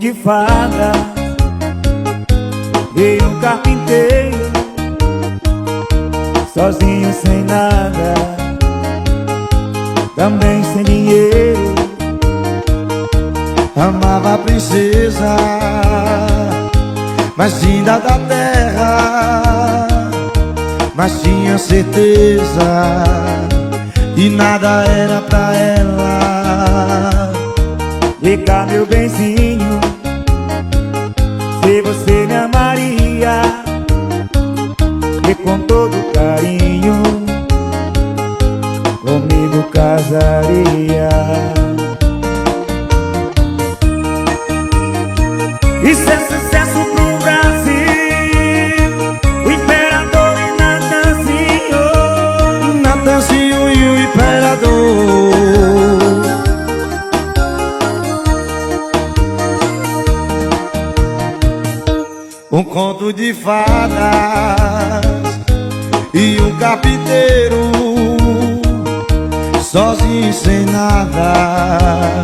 de fadas, veio um carpinteiro, sozinho sem nada, também sem dinheiro. Amava a princesa mais linda da terra, mas tinha certeza que nada era pra ela. Vem cá, meu benzinho, se você me amaria, e com todo carinho comigo casaria. Isso é sucesso pro Brasil, o imperador e Natanzinho. Natanzinho e o imperador. Um conto de fadas e um carpinteiro, sozinho sem nada,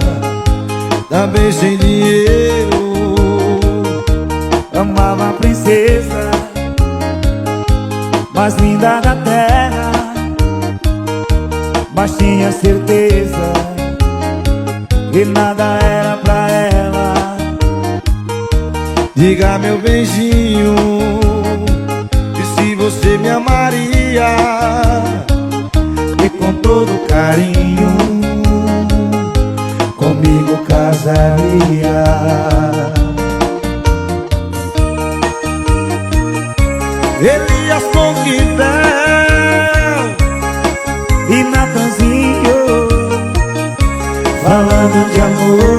também sem dinheiro. Amava a princesa mais linda da terra, mas tinha certeza que nada era pra ela. Diga, meu benzinho, e se você me amaria, e com todo carinho comigo casaria. Elias Conquistel E Natanzinho falando de amor.